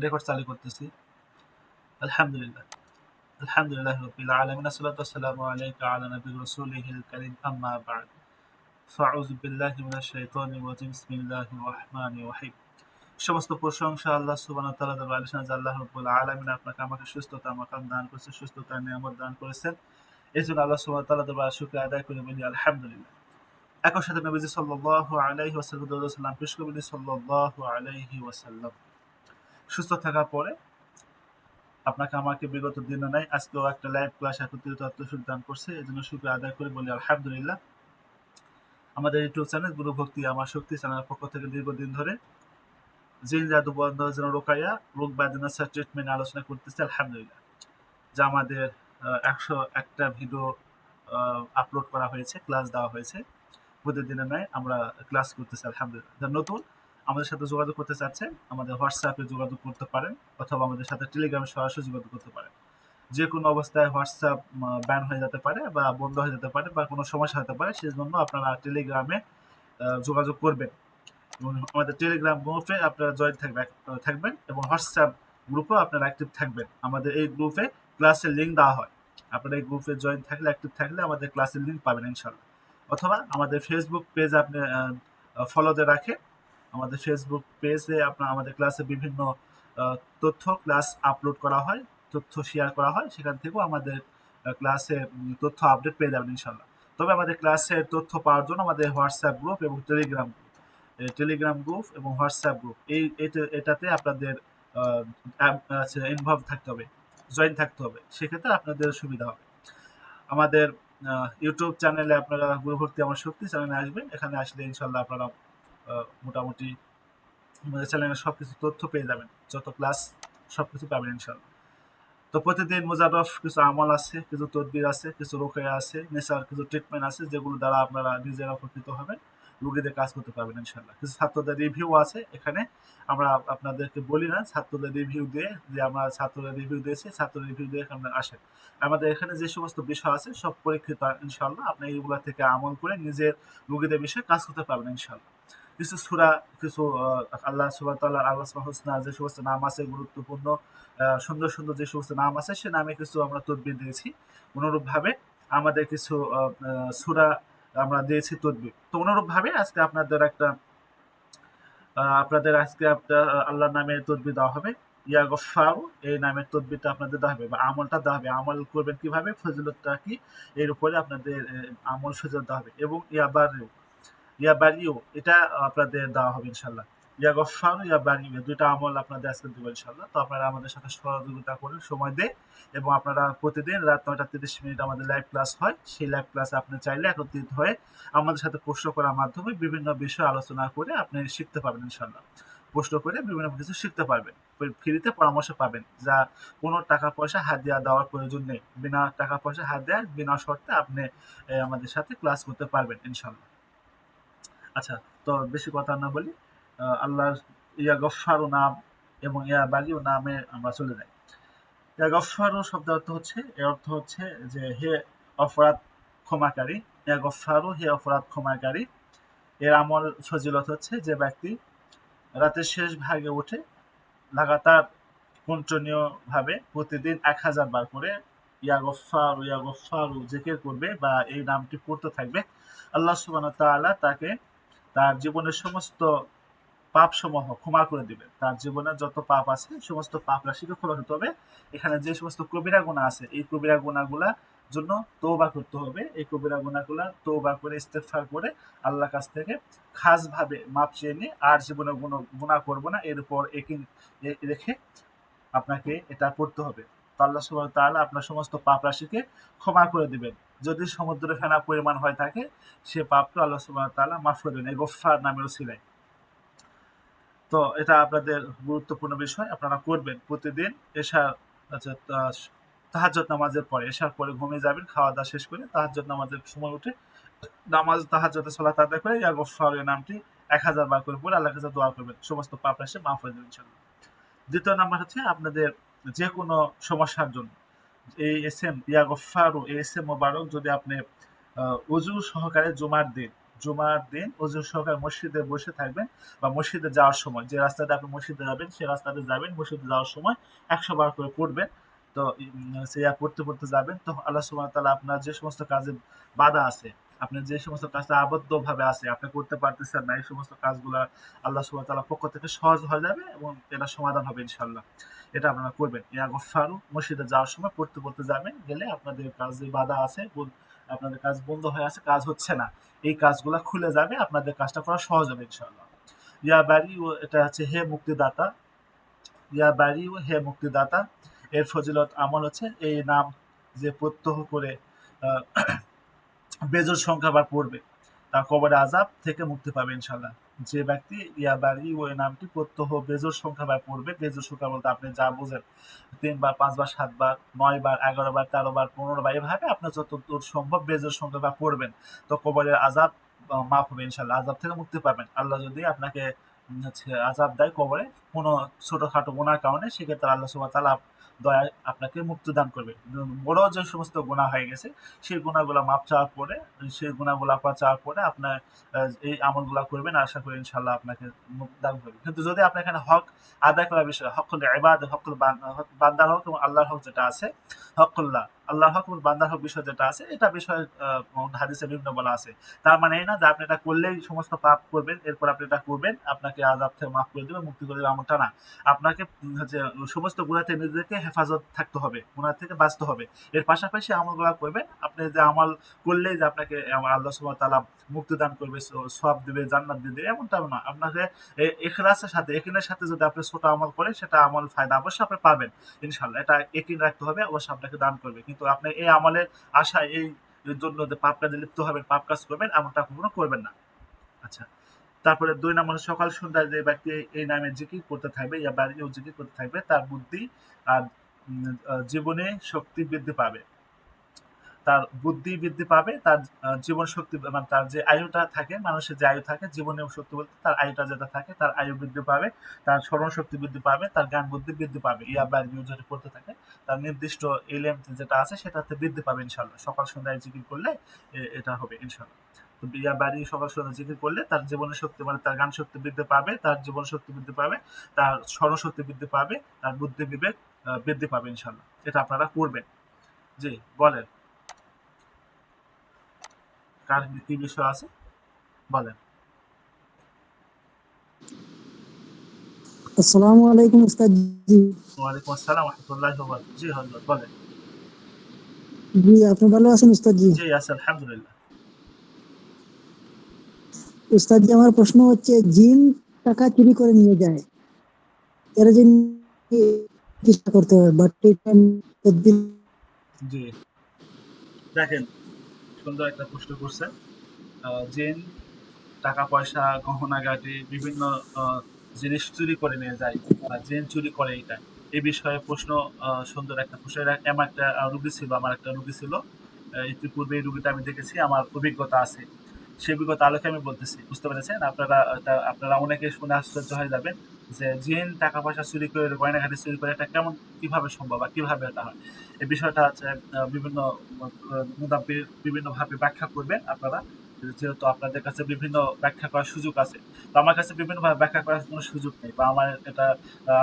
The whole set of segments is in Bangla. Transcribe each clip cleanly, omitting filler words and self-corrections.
রেকর্ড চালু করতেছি। আলহামদুলিল্লাহ। আলহামদুলিল্লাহ রাব্বিল আলামিন। আসসালাতু ওয়াসসালামু আলাইকা আলা নবিয়্যির রাসূলিহিল কারীম, আম্মা বা'দ। ফাআউযু বিল্লাহি মিনাশ শাইতানির রাজীম। বিসমিল্লাহির রহমানির রহিম। সমস্ত প্রশংসা আল্লাহ সুবহানাহু ওয়া তাআলার, বলেছেন যে আল্লাহ রাব্বুল আলামিন আপনাকে আমাকে সুস্থতা মাকাম দান করেছেন, সুস্থতার নিয়ামত দান করেছেন। এজন্য আল্লাহ সুবহানাহু ওয়া তাআলার দরবারে শুকরিয়া আদায় করে বলি আলহামদুলিল্লাহ। একই সাথে নবীজি সাল্লাল্লাহু আলাইহি ওয়াসাল্লাম পেশ করে বলি সাল্লাল্লাহু আলাইহি ওয়াসাল্লাম। সুস্থ থাকার পরে আপনাকে আমাকে বিগত দিনে নাই আজকেও একটা লাইভ ক্লাস একত্রিত তৌফিক দান করছে, এজন্য শুকরিয়া আদায় করে বলি আলহামদুলিল্লাহ। আমাদের ইউটিউব চ্যানেল গুরু ভক্তি আমার শক্তি চ্যানেলের পক্ষ থেকে দীর্ঘদিন ধরে জিন জাদু বন্ধ যেন রোকাইয়া রোগ ব্যাধিনাশক ট্রিটমেন্ট আলোচনা করতেছে আলহামদুলিল্লাহ। যা আমাদের 101টা ভিডিও আপলোড করা হয়েছে, ক্লাস দেওয়া হয়েছে। প্রতিদিনের ন্যায় আমরা ক্লাস করতেছি আলহামদুলিল্লাহ। যারা নতুন আমাদের সাথে যোগাযোগ করতে চাচ্ছেন, আমাদের হোয়াটসঅ্যাপে যোগাযোগ করতে পারেন, অথবা আমাদের সাথে টেলিগ্রামে সরাসরি যোগাযোগ করতে পারেন। যে কোনো অবস্থায় হোয়াটসঅ্যাপ ব্যান হয়ে যেতে পারে বা বন্ধ হয়ে যেতে পারে বা কোনো সমস্যা হতে পারে, সেজন্য আপনারা টেলিগ্রামে যোগাযোগ করবেন এবং আমাদের টেলিগ্রাম গ্রুপে আপনারা জয়েন থাকবেন এবং হোয়াটসঅ্যাপ গ্রুপেও আপনারা অ্যাক্টিভ থাকবেন। আমাদের এই গ্রুপে ক্লাসের লিঙ্ক দেওয়া হয়। আপনারা এই গ্রুপে জয়েন থাকলে, অ্যাক্টিভ থাকলে আমাদের ক্লাসের লিঙ্ক পাবেন ইনশাল্লাহ। অথবা আমাদের ফেসবুক পেজ আপনি ফলোতে রাখে। আমাদের ফেসবুক পেজে আপনার আমাদের ক্লাসে বিভিন্ন তথ্য ক্লাস আপলোড করা হয়, তথ্য শেয়ার করা হয়, সেখান থেকেও আমাদের ক্লাসে তথ্য আপডেট পেয়ে যাবেন ইনশাল্লাহ। তবে আমাদের ক্লাসের তথ্য পাওয়ার জন্য আমাদের হোয়াটসঅ্যাপ গ্রুপ এবং টেলিগ্রাম গ্রুপ এবং হোয়াটসঅ্যাপ গ্রুপ এটাতে আপনাদের ইনভলভ থাকতে হবে, জয়েন থাকতে হবে, সেক্ষেত্রে আপনাদের সুবিধা হবে। আমাদের ইউটিউব চ্যানেলে আপনারা গুরু ভক্তি আমার শক্তি চ্যানেলে আসবেন। এখানে আসলে ইনশাল্লাহ আপনারা মোটামুটি আমাদের চ্যানেলে সবকিছু তথ্য পেয়ে যাবেন, যত ক্লাস সবকিছু পাবেন ইনশাল্লাহ। তো প্রতিদিন মুজাররফ কিছু আমল আছে, কিছু তদবির আছে, কিছু রোকেয়া আছে, নেশার কিছু ট্রিটমেন্ট আছে, যেগুলো দ্বারা আপনারা নিজেরা উপকৃত হবেন, রোগীদের কাজ করতে পারবেন ইনশাল্লাহ। কিছু ছাত্রদের রিভিউ আছে এখানে, আমরা আপনাদেরকে বলি না, ছাত্রদের রিভিউ দিয়ে যে আমরা ছাত্রদের রিভিউ দিয়েছি, ছাত্র রিভিউ দিয়ে আপনারা আসেন। আমাদের এখানে যে সমস্ত বিষয় আছে সব পরীক্ষিত ইনশাল্লাহ। আপনি এইগুলো থেকে আমল করে নিজের রোগীদের বিষয়ে কাজ করতে পারবেন ইনশাল্লাহ। কিছু সূরা, কিছু আল্লাহ সুবহানাহু ওয়া তাআলার আল-আসমা হুসনা যে সমস্ত নাম আছে, গুরুত্বপূর্ণ সুন্দর সুন্দর যে সমস্ত নাম আছে, সে নামে কিছু আমরা তদবির দিয়েছি। অনুরূপভাবে আমাদের কিছু সূরা আমরা দিয়েছি তদবির। তো অনুরূপভাবে আজকে আপনাদের আজকে আপনার আল্লাহর নামে তদবির দেওয়া হবে। ইয়া গফফারু এই নামের তদবিরটা আপনাদের দেওয়া হবে বা আমলটা দেওয়া হবে। আমল করবেন কিভাবে, ফজিলতটা কি, এর উপরে আপনাদের আমল ফজিলত দেওয়া হবে। এবং ইয়া বারিউ এটা আপনাদের দেওয়া হবে ইনশাল্লাহ। ইয়া গফফার, ইয়া বারিউ, এই দুইটা আমল আপনাদের আজকে দেবো ইনশাল্লাহ। তো আপনারা আমাদের সাথে সহযোগিতা করুন, সময় দেন, এবং আপনারা প্রতিদিন রাত 9টা 30 মিনিট আমাদের লাইভ ক্লাস হয়। সেই লাইভ ক্লাসে আপনি চাইলে একত্রিত হয়ে আমাদের সাথে প্রশ্ন করার মাধ্যমে বিভিন্ন বিষয় আলোচনা করে আপনি শিখতে পারবেন ইনশাল্লাহ। প্রশ্ন করে বিভিন্ন কিছু শিখতে পারবেন, ফ্রিতে পরামর্শ পাবেন, যা কোনো টাকা পয়সা হাদিয়া দেওয়ার প্রয়োজন নেই। বিনা টাকা পয়সা হাদিয়া, বিনা শর্তে আপনি আমাদের সাথে ক্লাস করতে পারবেন ইনশাল্লাহ। আচ্ছা, তো বেশি কথা না বলি, আল্লাহর ইয়া গফফারু নাম এবং ইয়া বারিউ নামে আমরা চলে যাই। ইয়া গফফারু শব্দের অর্থ হচ্ছে, এর অর্থ হচ্ছে যে হে অপরাধ ক্ষমাকারী। ইয়া গফফারু হে অপরাধ ক্ষমাকারী। এর আমল ফজিলত হচ্ছে যে ব্যক্তি রাতের শেষ ভাগে উঠে লাগাতার কন্টিনিউ ভাবে প্রতিদিন 1000 বার করে ইয়া গফফারু জিকির করবে বা এই নামটি পড়তে থাকবে, আল্লাহ সুবহানাহু ওয়া তাআলা তাকে তার জীবনের সমস্ত পাপ সমূহ ক্ষমা করে দিবেন। তার জীবনে যত পাপ আছে সমস্ত পাপ রাশিকে ক্ষমা করতে হবে। এখানে যে সমস্ত কবিরা গুনাহ আছে, এই কবিরা গুনাহগুলা জন্য তওবা করতে হবে। এই কবিরা গুনাহগুলা তওবা করে ইস্তেগফার করে আল্লাহর কাছ থেকে খাসভাবে মাপ চেয়ে নিয়ে আর জীবনে কোনো গুনাহ করব না, এর উপর একিন রেখে আপনাকে এটা করতে হবে। তো আল্লাহ সুবহানাহু ওয়া তাআলা আপনার সমস্ত পাপ রাশিকে ক্ষমা করে দিবেন। যদি সমুদ্র ফেনা পরিমাণ হয়ে থাকে, সে পাপটা আল্লাহ সুবহানাহু ওয়া তাআলা মাফ করে দিবেন এই গফফার নামের উসিলায়। তো এটা আপনাদের গুরুত্বপূর্ণ বিষয়, আপনারা করবেন প্রতিদিন। এশার আচ্ছা তাহাজ্জুদ নামাজের পরে, এশার পরে ঘুমিয়ে যাবেন, খাওয়া দাওয়া শেষ করে তাহাজ্জুদ নামাজের সময় উঠে তাহাজ্জুদের সালাত আদায় করে ইয়া গফফার এই নামটি 1000 বার করে পড়ে আল্লাহর কাছে দোয়া করবেন, সমস্ত পাপ রাশি মাফ হয়ে যাবে ইনশাআল্লাহ। দ্বিতীয় নাম্বার হচ্ছে আপনাদের যে কোনো সমস্যার জন্য এই এস এম ইয়া গফফারু এই এস এম মোবারক যদি আপনি অজু সহকারে জুমার দিন জুমার দিন অজু সহকারে মসজিদে বসে থাকবেন বা মসজিদে যাওয়ার সময় যে রাস্তাটা আপনি মসজিদে যাবেন সেই রাস্তাতে যাবেন, মসজিদে যাওয়ার সময় 100 বার করে পড়বেন। তো সেয়া পড়তে পড়তে যাবেন, তো আল্লাহ সুবহানাহু ওয়া তাআলা আপনার যে সমস্ত কাজে বাধা আছে, আপনি যে সমস্ত কাজে আবদ্ধ ভাবে আছে, আপনি করতে পারতেছেন না, এই সমস্ত কাজগুলা আল্লাহ সুবহানাহু ওয়া তাআলার পক্ষ থেকে সহজ হয়ে যাবে এবং এটা সমাধান হবে ইনশাআল্লাহ। এটা আপনারা করবেন। ইয়া গফফারু, মসজিদে যাওয়ার সময় পড়তে পড়তে যাবেন, গেলে আপনাদের কাজে বাধা আছে, আপনাদের কাজ বন্ধ হয়ে আছে, কাজ হচ্ছে না, এই কাজগুলা খুলে যাবে, আপনাদের কাজটা করা সহজ হবে ইনশাআল্লাহ। ইয়া বাড়ি, এটা হচ্ছে হে মুক্তিদাতা, ইয়া বাড়ি ও হে মুক্তিদাতা, এর ফজিলত আমল হচ্ছে এই নাম যে প্রত্যহ করে আহ, বেজোড় সংখ্যা বার পড়বে তার কবরে আযাব থেকে মুক্তি পাবে ইনশাআল্লাহ। যে ব্যক্তি ইয়া বাড়ি ওই নামটি প্রত্যহ বেজোড় সংখ্যা বার পড়বে, বেজোড় সংখ্যা বলতে আপনি যা বোঝেন, 3 বার, 5 বার, 7 বার, 9 বার, 11 বার, 13 বার, 15 বার, এভাবে আপনার যতদূর সম্ভব বেজোড় সংখ্যা বার পড়বেন, তো কবরের আযাব মাফ হবে ইনশাআল্লাহ, আযাব থেকে মুক্তি পাবেন। আল্লাহ যদি আপনাকে হচ্ছে আযাব দেয় কবরে কোনো ছোটখাটো গুনার কারণে, সেক্ষেত্রে আল্লাহ সুবহানাহু ওয়া তাআলা দয়ায় আপনাকে মুক্তি দান করবে। বড় যে সমস্ত গুনাহ হয়ে গেছে সেই গুনাহগুলা মাপ চাওয়ার পরে, সেই গুনাহগুলা আপনার চাওয়ার পরে আপনার এই আমলগুলা করবেন, আশা করি ইনশাআল্লাহ আপনাকে মুক্তি দান করবে। কিন্তু যদি আপনি এখানে হক আদায় করার বিষয়, হকুল ইবাদ, হকুল বান্দার হক এবং আল্লাহর হক যেটা আছে, হকুল্লাহ আল্লাহর হক এবং বান্দার হক বিষয় যেটা আছে, এটা বিষয়ে হাদিসে বিভিন্ন বলা আছে। তার মানে এই না যে আপনি এটা করলেই সমস্ত পাপ করবেন, এরপর আপনি এটা করবেন আপনাকে আযাব থেকে মাফ করে দেবে, মুক্তি করে দেবে, এমনটা না। আপনাকে হচ্ছে সমস্ত গুনাহ থেকে নিজেকে হেফাজত থাকতে হবে, গুনাহ থেকে বাঁচতে হবে। এর পাশাপাশি আমলগুলা করবেন। আপনি যে আমল করলেই যে আপনাকে আল্লাহ সুবহানাহু ওয়া তাআলা মুক্তি দান করবে, সওয়াব দিবে, জান্নাত দিয়ে দিবে, এমনটা না। আপনাকে ইখলাসের সাথে, ইয়াকিনের সাথে যদি আপনি ছোট আমল করেন, সেটা আমল ফায়দা অবশ্যই আপনি পাবেন ইনশাআল্লাহ। এটা ইয়াকিন রাখতে হবে, অবশ্যই আপনাকে দান করবে। কিন্তু আপনি এই আমলের আশায়, এই এর জন্য যে পাপ কাজে লিপ্ত হবেন, পাপ কাজ করবেন, এমনটা কখনো করবেন না। আচ্ছা, তারপরে 2 নম্বর হচ্ছে সকাল সন্ধ্যায় যে ব্যক্তি এই নামে জিকির করতে থাকবে, ইয়া বাড়িও জিকির করতে থাকবে, তার বুদ্ধি আর জীবনে শক্তি বৃদ্ধি পাবে। তার বুদ্ধি বৃদ্ধি পাবে, তার জীবন শক্তি, মানে তার যে আয়ুটা থাকে, মানুষের যে আয়ু থাকে, জীবনের শক্তি বলতে তার আয়ুটা যেটা থাকে, তার আয়ু বৃদ্ধি পাবে, তার স্মরণ শক্তি বৃদ্ধি পাবে, তার জ্ঞান বুদ্ধি বৃদ্ধি পাবে। ইয়া বাড়িও যদি করতে থাকে, তার নির্দিষ্ট ইলম যেটা আছে সেটাতে বৃদ্ধি পাবে ইনশাআল্লাহ। সকাল সন্ধ্যায় জিকির করলে এটা হবে ইনশাআল্লাহ। তো ইয়া বাড়ি সকাল সন্ধ্যা জিকির করলে তার জীবনের শক্তি, মানে তার জ্ঞান শক্তি বৃদ্ধি পাবে, তার জীবন শক্তি বৃদ্ধি পাবে, তার স্মরণ শক্তি বৃদ্ধি পাবে, তার বুদ্ধি বিবেক বৃদ্ধি পাবে ইনশাআল্লাহ। এটা আপনারা করবেন। জি, বলেন, কার কি বিষয় আছে বলেন। আসসালামু আলাইকুম উস্তাদ জি। ওয়ালাইকুম আসসালাম ওয়া রাহমাতুল্লাহি ওয়া বারাকাতুহু। জি হযরত বলেন। জি, আপনি ভালো আছেন উস্তাদ জি? জি আছি আলহামদুলিল্লাহ। উস্তাদ জি, আমার প্রশ্ন হচ্ছে, জিন টাকা চুরি করে নিয়ে যায়, এর জন্য চেষ্টা করতে হবে, বাট তদবির। জি, দেখেন, সুন্দর একটা প্রশ্ন করছেন। জিন টাকা পয়সা, গহনাগাটি, বিভিন্ন জিনিস চুরি করে নিয়ে যায় বা জিন চুরি করে, এটা এই বিষয়ে প্রশ্ন, সুন্দর একটা প্রশ্ন। এমন একটা রুগী ছিল, আমার একটা রুগী ছিল, ইতিপূর্বে এই রুগীটা আমি দেখেছি, আমার অভিজ্ঞতা আছে, সেই অভিজ্ঞতা আলোকে আমি বলতেছি, বুঝতে পেরেছেন আপনারা? আপনারা অনেকে শুনে আশ্চর্য হয়ে যাবেন যে জিন টাকা পয়সা চুরি করে, গয়নাঘাটি চুরি করে, এটা কেমন, কিভাবে সম্ভব বা কিভাবে এটা হয়। এই বিষয়টা হচ্ছে বিভিন্ন মুদাব্বির বিভিন্ন ভাবে ব্যাখ্যা করবেন আপনারা, যেহেতু আপনাদের কাছে বিভিন্ন ব্যাখ্যা করার সুযোগ আছে। তো আমার কাছে বিভিন্নভাবে ব্যাখ্যা করার কোনো সুযোগ নেই, বা আমার এটা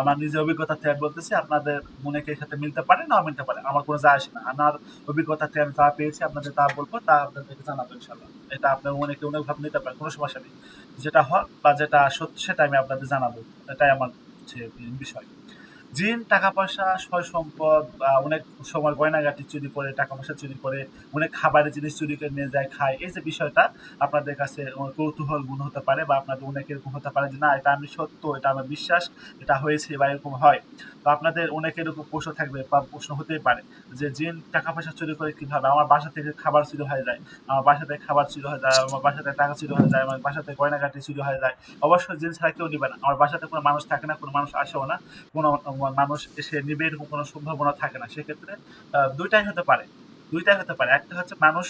আমার নিজের অভিজ্ঞতা থেকে বলতেছি। আপনাদের মনে এর সাথে মিলতে পারে, নাও মিলতে পারে, আমার কোনো যায় আসে না। আমার অভিজ্ঞতা থেকে আমি যা পেয়েছি আপনাদের তা বলবো, তা আপনাদেরকে জানাবো ইনশাআল্লাহ। এটা আপনার মনে কেউ অনেকভাবে নিতে পারে, কোনো সমস্যা নেই। যেটা হক বা যেটা সত্য সেটা আমি আপনাদের জানাবো। এটাই আমার হচ্ছে বিষয়। জিন টাকা পয়সা, সয় সম্পদ, বা অনেক সময় গয়নাগাটি চুরি করে, টাকা পয়সা চুরি করে, অনেক খাবারের জিনিস চুরি করে নিয়ে যায়, খায়। এই যে বিষয়টা আপনাদের কাছে কৌতূহল মনে হতে পারে, বা আপনাদের অনেক এরকম হতে পারে যে না, এটা আমি সত্য, এটা আমার বিশ্বাস, এটা হয়েছে বা এরকম হয়। তো আপনাদের অনেকের এরকম প্রশ্ন থাকবে বা প্রশ্ন হতেই পারে যে জিন টাকা পয়সা চুরি করে কিভাবে? আমার বাসা থেকে খাবার চুরি হয়ে যায়, আমার বাসা থেকে খাবার চুরি হয়ে যায়, আমার বাসা থেকে টাকা চুরি হয়ে যায়, আমার বাসা থেকে গয়নাগাটি চুরি হয়ে যায়। অবশ্যই জিন ছাড়া কেউ নিবে না। আমার বাসাতে কোনো মানুষ থাকে না, কোনো মানুষ আসেও না, কোনো মানুষ এসে নিবে এরকম কোনো সম্ভাবনা থাকে না। সেক্ষেত্রে ২ টাই হতে পারে। ২ টাই হতে পারে। একটা হচ্ছে মানুষ,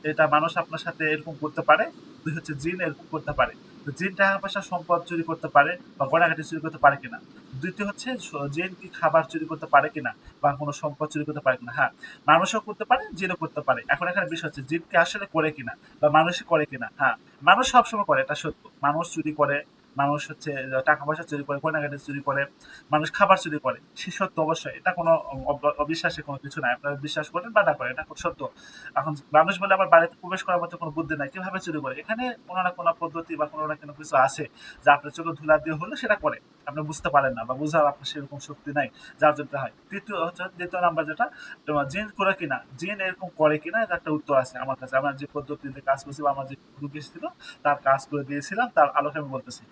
এটা মানুষ আপনার সাথে এরকম করতে পারে। ২ হচ্ছে জিন এরকম করতে পারে। তো জিন টাকা পয়সা সম্পদ চুরি করতে পারে বা গয়নাগাটি চুরি করতে পারে কিনা। দ্বিতীয় হচ্ছে জিন কি খাবার চুরি করতে পারে কিনা বা কোনো সম্পদ চুরি করতে পারে কিনা। হ্যাঁ, মানুষও করতে পারে, জিনও করতে পারে। এখন এখানে বিষয় হচ্ছে জিন কি আসলে করে কিনা বা মানুষই করে কিনা। হ্যাঁ, মানুষ সবসময় করে, এটা সত্য। মানুষ চুরি করে, মানুষ হচ্ছে টাকা পয়সা চুরি করে, গয়নাগাটি চুরি করে, মানুষ খাবার চুরি করে। সে সত্য অবশ্যই। এটা কোনো অবিশ্বাসের কোনো কিছু নাই। আপনারা বিশ্বাস করেন বা না করেন, এটা খুব সত্য। এখন মানুষ বলে আমার বাড়িতে প্রবেশ করার মতো কোনো বুদ্ধি নাই। কিভাবে চুরি করে? এখানে কোনো না কোনো পদ্ধতি বা কোনো না কোনো কিছু আছে যা আপনার চোখে ধুলা দিয়ে হলেও সেটা করে। আপনি বুঝতে পারেন না বা বুঝার আপনার সেরকম শক্তি নাই যার জন্য হয়। দ্বিতীয় নাম্বার যেটা, তোমার জিন করে কিনা, জিন এরকম করে কিনা এটা একটা উত্তর আছে আমার কাছে। আমার যে পদ্ধতিতে কাজ করছি বা আমার যে রুগী ছিল তার কাজ করে দিয়েছিলাম, তার আলোকে আমি বলতেছি।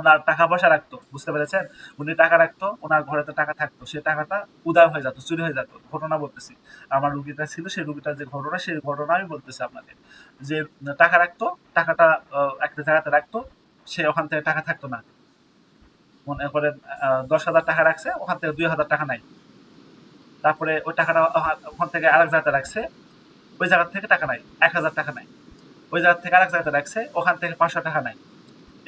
উনার টাকা পয়সা রাখতো, বুঝতে পেরেছেন? উনি টাকা রাখতো, উনার ঘরেতে টাকা থাকতো, সে টাকাটা উধাও হয়ে যেত, চুরি হয়ে যেত। ঘটনা বলতেছি। আমার রুগীটা ছিল, সেই রুগীটার যে ঘটনা, সেই ঘটনা আমি বলতেছি আপনাকে। যে টাকা রাখতো, টাকাটা একটা জায়গাতে রাখতো, সে ওখান থেকে টাকা থাকতো না। মনে করেন ১০,০০০ টাকা রাখছে, ওখান থেকে ২,০০০ টাকা নাই। তারপরে ওই টাকাটা ওখান থেকে আরেক জায়গাতে রাখছে, ওই জায়গা থেকে টাকা নাই, ১,০০০ টাকা নাই। ওই জায়গা থেকে আরেক জায়গাতে রাখছে, ওখান থেকে ৫০০ টাকা নাই।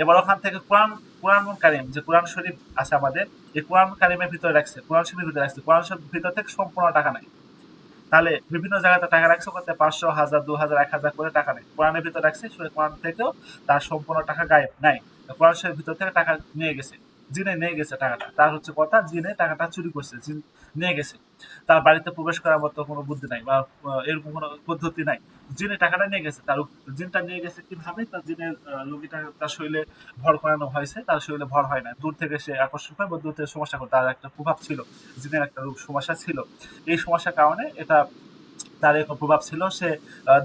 এবার ওখান থেকে কোরআন কারিম, যে কোরআন শরীফ আছে আমাদের, এই কোরআন কারিমের ভিতরে রাখছে, কোরআন শরীফের ভিতরে রাখছে, কোরআন শরীফের ভিতর থেকে সম্পূর্ণ টাকা নাই। তাহলে বিভিন্ন জায়গাতে টাকা রাখছে, ওখান থেকে ৫০০, ১,০০০, ২,০০০, ১,০০০ করে টাকা নেই। কোরআনের ভিতরে রাখছে, সেই কোরআন থেকেও তার সম্পূর্ণ টাকা গায়েব নাই। কোরআন শরীফের ভিতর থেকে টাকা নিয়ে গেছে, জিনে নিয়ে গেছে টাকাটা। তার হচ্ছে কথা, জিনে টাকাটা চুরি করছে, জিন নিয়ে গেছে। তার বাড়িতে প্রবেশ করার মতো কোনো বুদ্ধি নাই বা এরকম কোনো পদ্ধতি নাই। জিনে টাকাটা নিয়ে গেছে, তার জিনটা নিয়ে গেছে কিভাবে? তার জিনের রোগীটা তার শরীরে ভর করানো হয়েছে, তার শরীরে ভর হয় না। দূর থেকে সে আকর্ষণ হয় বা দূর থেকে সমস্যা করে, তার একটা প্রভাব ছিল, জিনের একটা রূপ সমস্যা ছিল। এই সমস্যার কারণে এটা তার এরকম প্রভাব ছিল। সে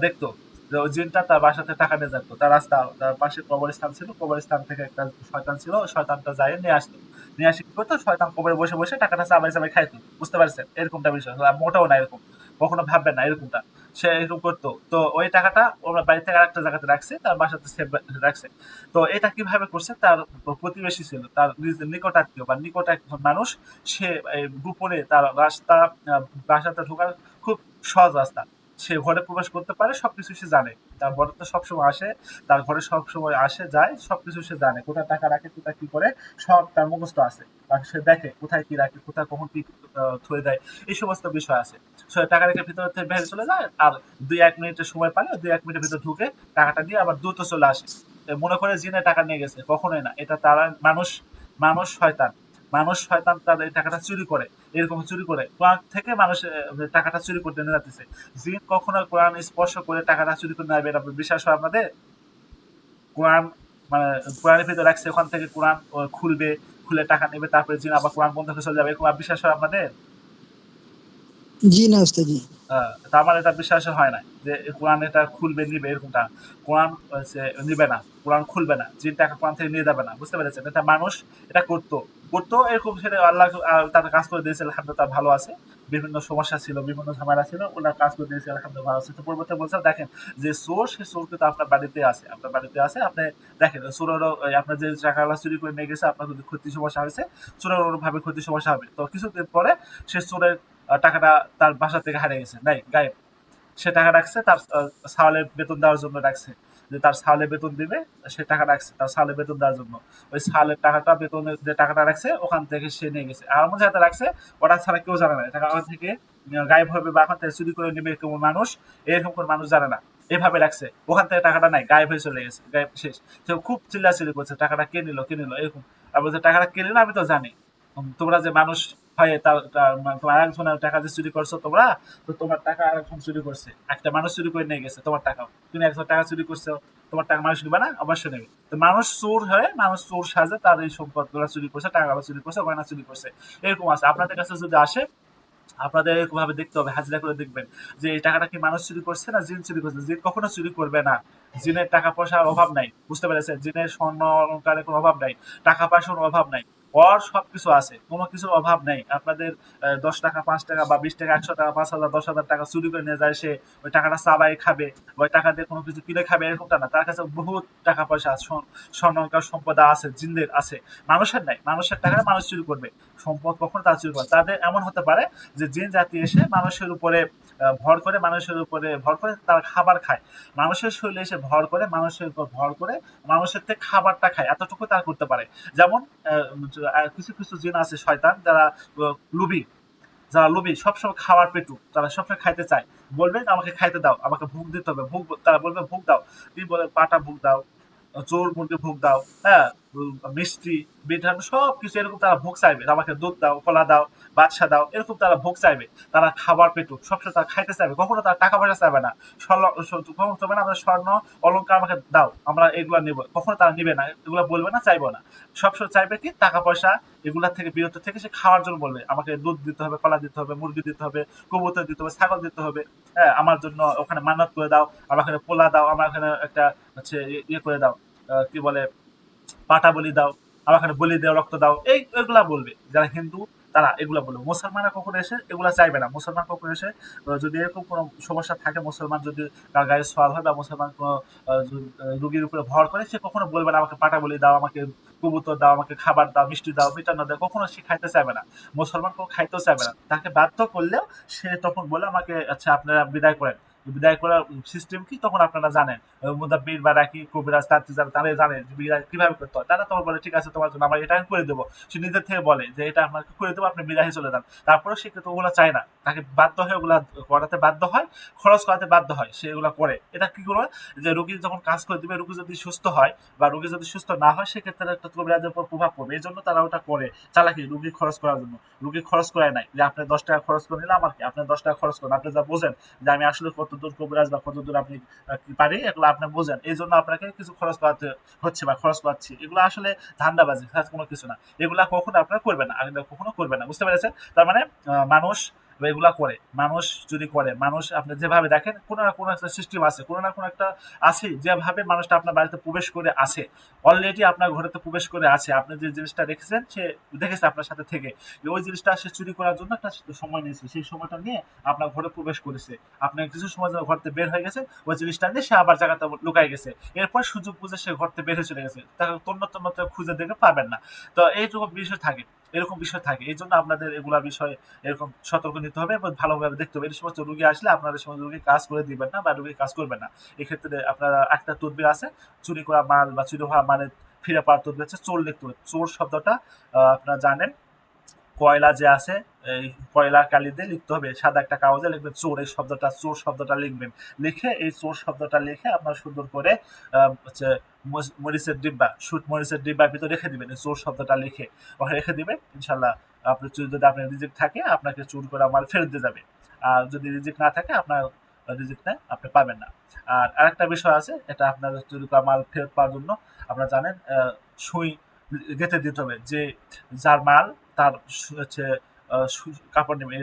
দেখতো যে ওই জিনটা তার বাসাতে টাকা নিয়ে যেত। তার রাস্তা, তার পাশে কবরস্থান ছিল, কবরস্থান থেকে একটা শয়তান ছিল, ওই শয়তানটা যায় নিয়ে আসতো। নিয়ে আসে কি করতো? শয়তান কবরে বসে বসে টাকাটা চাবাই চাবাই খাইতো। বুঝতে পারছেন? এরকমটা বিষয়। মোটেও না এরকম। কখনো ভাববেন না এরকমটা। সে এরকম করতো। তো ওই টাকাটা ওরা বাড়ি থেকে আরেকটা জায়গাতে রাখছে, তার বাসাতে সেভ রাখছে। তো এটা কিভাবে করছে? তার প্রতিবেশী ছিল, তার নিকট আত্মীয় বা নিকট একজন মানুষ, সে গোপনে তার রাস্তা, বাসাতে ঢোকার খুব সহজ রাস্তা। সে ঘরে প্রবেশ করতে পারে, সবকিছু সে জানে। তার ঘরে তো সবসময় আসে, তার ঘরে সবসময় আসে যায়, সবকিছু সে জানে। কোথায় টাকা রাখে, কোথায় কি করে, সব তার মুখস্থ আছে। আর সে দেখে কোথায় কি রাখে, কোথায় কখন কি থুয়ে দেয়, এই সমস্ত বিষয় আছে। সে টাকা রেখে ভিতর থেকে বাইরে চলে যায়, আর ২-১ মিনিটের সময় পালে ২-১ মিনিটের ভিতর ঢুকে টাকাটা দিয়ে আবার দ্রুত চলে আসে। মনে করে জিনে টাকা নিয়ে গেছে, কখনোই না। এটা তারা মানুষ, মানুষ শয়তান, মানুষ শয়তান তার এই টাকাটা চুরি করে, এরকম চুরি করে কোরআন থেকে মানুষ টাকাটা চুরি করতে নিয়ে যাচ্ছে। জিন কখনো কোরআন স্পর্শ করে টাকাটা চুরি করে নেবে, এটা বিশ্বাস হয় আপনাদের? কোরআন মানে কোরআনের ভিতরে রাখছে, ওখান থেকে কোরআন খুলবে, খুলে টাকা নেবে, তারপরে জিন আবার কোরআন বন্ধ করে চলে যাবে, এরকম আর বিশ্বাস হয় আপনাদের? জি না ওস্তাদ জি। তা আমার এটা বিশ্বাস হয় না যে কোরআন এটা খুলবে নিবে এরকমটা। কোরআন হচ্ছে নিবে না, কোরআন খুলবে না, জিন টাকা কোরআন থেকে নিয়ে যাবে না। বুঝতে পেরেছেন? এটা মানুষ এটা করতো এরকম। সেটা আল্লাহ তার কাজ করে দিয়েছে, আলহামদুলিল্লাহ তার ভালো আছে। বিভিন্ন সমস্যা ছিল, বিভিন্ন ঝামেলা ছিল, ওনার কাজ করে দিয়েছে, আলহামদুলিল্লাহ ভালো আছে। তো পরবর্তী বলছে দেখেন, যে চোর, সে চোর কিন্তু আপনার বাড়িতে আছে, আপনার বাড়িতে আছে। আপনি দেখেন চোরেরও আপনার যে টাকাগুলো চুরি করে নিয়ে গেছে, আপনার যদি ক্ষতি সমস্যা হয়েছে, চোরের ওরভাবে ক্ষতি সমস্যা হবে। তো কিছুদিন পরে সে চোরের টাকাটা তার বাসা থেকে হারিয়ে গেছে, নাই গায়েব। সে টাকা রাখছে তার ছাওয়ালের বেতন দেওয়ার জন্য রাখছে, যে তার ছাওয়ালে বেতন দিবে, সে টাকা রাখছে তার ছাওয়ালে বেতন দেওয়ার জন্য। ওই ছাওয়ালের টাকাটা, বেতনের যে টাকাটা রাখছে, ওখান থেকে সে নিয়ে গেছে। আর এমন জায়গাতে রাখছে, ওটা ছাড়া কেউ জানে না। টাকা ওখান থেকে গায়েব হবে বা ওখান থেকে চুরি করে নেবে এরকম মানুষ, এরকম করে মানুষ জানে না। এভাবে রাখছে, ওখান থেকে টাকাটা নাই, গায়েব হয়ে চলে গেছে, গায়েব শেষ। সে খুব চিল্লাচিল্লি করছে, টাকাটা কে নিল, কে নিল, এরকম। আর বলছে টাকাটা কে নিল আমি তো জানি। তোমরা যে মানুষ হয়, তোমার আরেকজনের টাকা যে চুরি করছো তোমরা, তো তোমার টাকা আরেকজন চুরি করছে, একটা মানুষ চুরি করে নিয়ে গেছে তোমার টাকা। তুমি একজন টাকা চুরি করছো, তোমার টাকা মানুষ নিবে না? অবশ্যই নেবে। তো মানুষ চোর হয়ে, মানুষ চোর সাজে, তার এই সম্পদ গুলা চুরি করছে, টাকাগুলো চুরি করছে, গয়না চুরি করছে, এরকম আছে। আপনাদের কাছে যদি আসে, আপনাদের এরকম ভাবে দেখতে হবে, হাজিরা করে দেখবেন যে এই টাকাটা কি মানুষ চুরি করছে না জিন চুরি করছে। জিন কখনো চুরি করবে না। জিনের টাকা পয়সার অভাব নাই, বুঝতে পেরেছেন? জিনের স্বর্ণ অলংকারের কোনো অভাব নাই, টাকা পয়সার অভাব নাই। ওর সবকিছু আছে, কোনো কিছুর অভাব নেই। আপনাদের 10 টাকা 5 টাকা বা 20 টাকা 100 টাকা 5,000 10,000 টাকা চুরি করে নিয়ে যায়, সে ওই টাকাটা চাবাই খাবে, ওই টাকা দিয়ে কোনো কিছু কিনে খাবে এরকমটা না। তার কাছে বহুত টাকা পয়সা আছে, স্বর্ণকার সম্পদ আছে, জিন্দের আছে। মানুষের নাই, মানুষের টাকা মানুষ চুরি করবে, সম্পদ কখনো তারা চুরি করে। তাদের এমন হতে পারে যে জিন জাতি এসে মানুষের উপরে ভর করে, মানুষের উপরে ভর করে তারা খাবার খায়, মানুষের শরীরে এসে ভর করে, মানুষের উপর ভর করে মানুষের থেকে খাবারটা খায়, এতটুকু তারা করতে পারে। যেমন কিছু কিছু জিন আছে শয়তান, যারা লুবি, যারা লোভী, সবসময় খাওয়ার পেটু, তারা সবসময় খাইতে চায়। বলবে আমাকে খাইতে দাও, আমাকে ভোগ দিতে হবে, ভোগ, তারা বলবে ভোগ দাও। তুমি বলে পাটা ভোগ দাও, চোর মুরগি ভোগ দাও, হ্যাঁ, মিষ্টি, মিঠান সব কিছু এরকম তারা ভোগ চাইবে। আমাকে দুধ দাও, কলা দাও, বাদশা দাও, এরকম তারা ভোগ চাইবে। তারা খাবার পেটু, সবসময় তারা খাইতে চাইবে, কখনো তারা টাকা পয়সা চাইবে না। কখনো চাইবে না আমাদের স্বর্ণ অলংকার আমাকে দাও, আমরা এগুলা নিব, কখনো তারা নিবে না, এগুলা বলবে না, চাইবো না। সবসময় চাইবে কি টাকা পয়সা, এগুলা থেকে বিরত থেকে সে খাওয়ার জন্য বলবে আমাকে দুধ দিতে হবে, কলা দিতে হবে, মুরগি দিতে হবে, কবুতর দিতে হবে, ছাগল দিতে হবে, হ্যাঁ, আমার জন্য ওখানে মানত করে দাও, আমার ওখানে পোলা দাও, আমার ওখানে একটা হচ্ছে ইয়ে করে দাও, কি বলে, পাটা বলি দাও, আমার এখানে বলি দাও, রক্ত দাও, এগুলা বলবে যারা হিন্দু, তারা এগুলা বলবে। মুসলমানরা কখনো এসে এগুলা চাইবে না। মুসলমান কখনো এসে যদি এরকম কোনো সমস্যা থাকে, মুসলমান যদি তার গায়ে সোয়াল হয় বা মুসলমান কোনো রুগীর উপরে ভর করে, সে কখনো বলবে না আমাকে পাটা বলি দাও, আমাকে কবুতর দাও, আমাকে খাবার দাও, মিষ্টি দাও, মিটানো দাও, কখনো সে খাইতে চাইবে না। মুসলমান কোনো খাইতেও চাইবে না। তাকে বাধ্য করলেও সে তখন বলে আমাকে আচ্ছা আপনারা বিদায় করেন। বিদায় করার সিস্টেম কি তখন আপনারা জানেন। মুদাব্বির বা রাকি কবিরাজ তান্ত্রিক যারা, তারাই জানে যে বিদায় কিভাবে করতে হয়। তারা তখন বলে ঠিক আছে তোমার জন্য আমরা এটা করে দেবো। সে নিজের থেকে বলে যে এটা আপনাকে করে দেবো, আপনি বিদায় চলে যান। তারপরে সে কিন্তু ওগুলো চায় না, তাকে বাধ্য হয়ে ওগুলা করাতে বাধ্য হয়, খরচ করাতে বাধ্য হয়, সে এগুলা করে। এটা কি করবে, যে রোগী যখন কাজ করে দিবে, রোগী যদি সুস্থ হয় বা রোগী যদি সুস্থ না হয়, সেক্ষেত্রে একটা কবিরাজের উপর প্রভাব পড়বে। এই জন্য তারা ওটা করে, চালাকি, রোগী খরচ করার জন্য। রোগী খরচ করায় নাই যে আপনি 10 টাকা খরচ করে নিলাম, আর কি আপনি 10 টাকা খরচ করেন, আপনি যা বোঝেন যে আমি আসলে কতদূর কবিরাজ বা কতদূর আপনি পারি, এগুলো আপনি বোঝেন, এই জন্য আপনাকে কিছু খরচ করাতে হচ্ছে বা খরচ করাচ্ছি। এগুলো আসলে ধান্দাবাজি, কোনো কিছু না। এগুলা কখনো আপনারা করবেন না, এগুলা কখনো করবেন না, বুঝতে পেরেছেন? তার মানে মানুষ এগুলা করে, মানুষ যদি করে, মানুষ আপনি যেভাবে দেখেন, কোনো না কোনো একটা সিস্টেম আছে, কোনো না কোনো একটা আছে, যেভাবে মানুষটা আপনার বাড়িতে প্রবেশ করে আছে, অলরেডি আপনার ঘরেতে প্রবেশ করে আছে, আপনি যে জিনিসটা রেখেছেন সে দেখেছে আপনার সাথে থেকে, যে ওই জিনিসটা সে চুরি করার জন্য একটা সময় নিয়েছে, সেই সময়টা নিয়ে আপনার ঘরে প্রবেশ করেছে, আপনার কিছু সময় যখন ঘর থেকে বের হয়ে গেছে, ওই জিনিসটা নিয়ে সে আবার জায়গাতে লুকাই গেছে, এরপর সুযোগ বুঝে সে ঘর থেকে বের হয়ে চলে গেছে, তাকে তন্ন তন্ন খুঁজে দেখে পাবেন না। তো এইরকম বিষয় থাকে, এরকম বিষয় থাকে, এই জন্য আপনাদের এগুলা বিষয়ে এরকম সতর্ক নিতে হবে এবং ভালোভাবে দেখতে হবে। এই সমস্ত রুগী আসলে আপনাদের সময় রুগী কাজ করে দিবেন না বা রুগী কাজ করবেন না। এক্ষেত্রে আপনারা একটা তদবির আছে, চুরি করা মাল বা চুরি হওয়া মানে ফিরে পাওয়ার তদবির হচ্ছে চোর লিখতে হবে। চোর শব্দটা আপনারা জানেন, কয়লা যে আছে, এই কয়লা কালি দিয়ে লিখতে হবে, সাদা একটা কাগজে লিখবেন চোর, এই শব্দটা, চোর শব্দটা লিখবেন। লিখে এই চোর শব্দটা লিখে আপনার সুন্দর করে হচ্ছে মরিচের ডিব্বা, শুট মরিচের ডিব্বার ভিতরে রেখে দিবেন, এই চোর শব্দটা লিখে ওখানে রেখে দিবেন। ইনশাল্লাহ আপনি যদি আপনার রিজিক থাকে, আপনাকে চুর করে মাল ফেরত দিয়ে যাবে। আর যদি রিজিক না থাকে, আপনার রিজিক নেই, আপনি পাবেন না। আর আরেকটা বিষয় আছে, এটা আপনার চুরি করা মাল ফেরত পাওয়ার জন্য আপনারা জানেন, সুই গেঁথে দিতে হবে, যে যার মাল তার হচ্ছে কাপড় নেবে,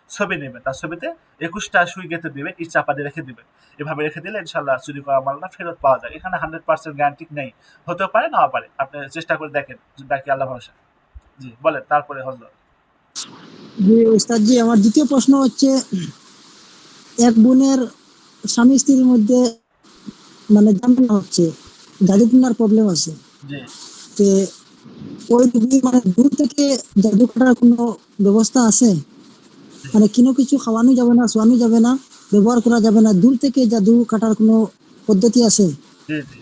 ছবি নেবে, তার ছবিতে 21টা সুই গেঁথে দিবে, ইট চাপা দিয়ে রেখে দিবে। এভাবে রেখে দিলে ইনশাল্লাহ চুরি করা মালটা ফেরত পাওয়া যায়। এখানে 100% গ্যারান্টি নেই, হতেও পারে নাও পারে, আপনি চেষ্টা করে দেখেন, বাকি আল্লাহ ভরসা। জি বলেন, তারপরে হজরত। যে ওস্তাদ জি, আমার দ্বিতীয় প্রশ্ন হচ্ছে, এক বোনের স্বামী স্ত্রীর মধ্যে মানে ঝামেলা হচ্ছে, জাদুটনার প্রবলেম আছে, জি তো ওই রোগী মানে দূর থেকে জাদু করার কোনো ব্যবস্থা আছে? জি মানে কোনো কিছু খাওয়ানো যাবে না, শোয়ানো যাবে না, ব্যবহার করা যাবে না, দূর থেকে জাদু কাটার কোনো পদ্ধতি আছে? জি জি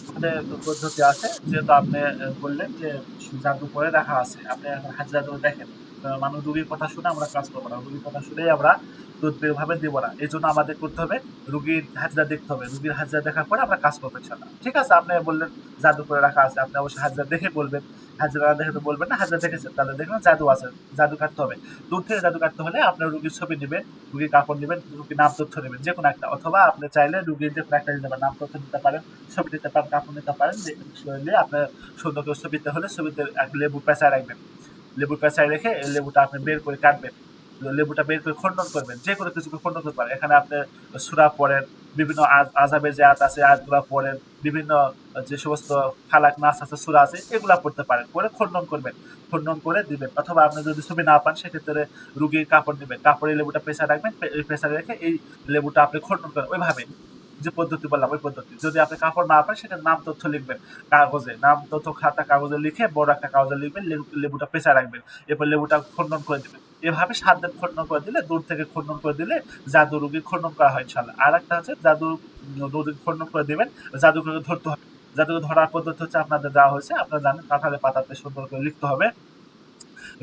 আমাদের পদ্ধতি আছে, যেহেতু আপনি বললেন যে জাদু করে দেখা আছে, আপনি এখন হাজিরা ধরে দেখেন। মানুষ রুগীর কথা শুনে আমরা কাজ করবো না, রুগীর কথা শুনেই আমরা তদবির ভাবে দিব না। এই জন্য আমাদের করতে হবে, রুগীর হাজিরা দেখতে হবে, রুগীর হাজিরা দেখার পরে আমরা কাজ করবো ইনশাল্লাহ। ঠিক আছে, আপনি বললেন জাদু করে রাখা আছে, আপনি অবশ্যই হাজিরা দেখে বলবেন। হাজিরা না দেখে তো বলবেন না, হাজিরা দেখেছেন তাহলে দেখবেন জাদু আছে, জাদু কাটতে হবে। দূর থেকে জাদু কাটতে হলে আপনার রুগীর ছবি নেবেন, রুগীর কাপড় নেবেন, রুগীর নাম তথ্য নেবেন, যে কোনো একটা, অথবা আপনি চাইলে রুগীর যে কোনো একটা নিতে পারেন, নাম তথ্য নিতে পারেন, ছবি নিতে পারেন, কাপড় নিতে পারেন। নিয়ে আপনার সুন্দর করে ছবিতে হলে ছবিতে এক লেবু পেঁচায় রাখবেন, লেবু পেঁচায় রেখে এই লেবুটা আপনি বের করে কাটবেন, লেবুটা বের করে খণ্ডন করবেন, যে কোনো কিছুকে খণ্ডন করতে পারেন। এখানে আপনি সূরা পড়েন, বিভিন্ন আযাবের যে আয়াত আছে আয়াতগুলা পড়েন, বিভিন্ন যে সমস্ত ফালাক নাস আছে সূরা আছে এগুলা পড়তে পারেন। পড়ে খণ্ডন করবেন। খণ্ডন করে দিবেন। অথবা আপনি যদি ছবি না পান সেক্ষেত্রে রুগীর কাপড় নিবেন। কাপড়ে লেবুটা পেঁচা রাখবেন। পেঁচা রেখে এই লেবুটা আপনি খণ্ডন করেন। ওইভাবে যে পদ্ধতি বললাম ওই পদ্ধতি। যদি আপনি কাপড় না পান সেটার নাম তথ্য লিখবেন কাগজে। নাম তথ্য খাতা কাগজে লিখে বড় একটা কাগজে লিখবেন, লেবুটা পেঁচা রাখবেন। এরপর লেবুটা খণ্ডন করে দিবেন। এভাবে ৭ দিন খণ্ডন করে দিলে, দূর থেকে খণ্ডন করে দিলে জাদু রোগী খণ্ডন করা হয় ইনশাআল্লাহ। আরেকটা হচ্ছে জাদু রোগী খণ্ডন করে দিবেন, জাদুকরকে ধরতে হবে। জাদুকে ধরার পদ্ধতি হচ্ছে আপনাদের দেওয়া হয়েছে। আপনারা জানেন কাঁঠালের পাতাতে সুন্দর করে লিখতে হবে।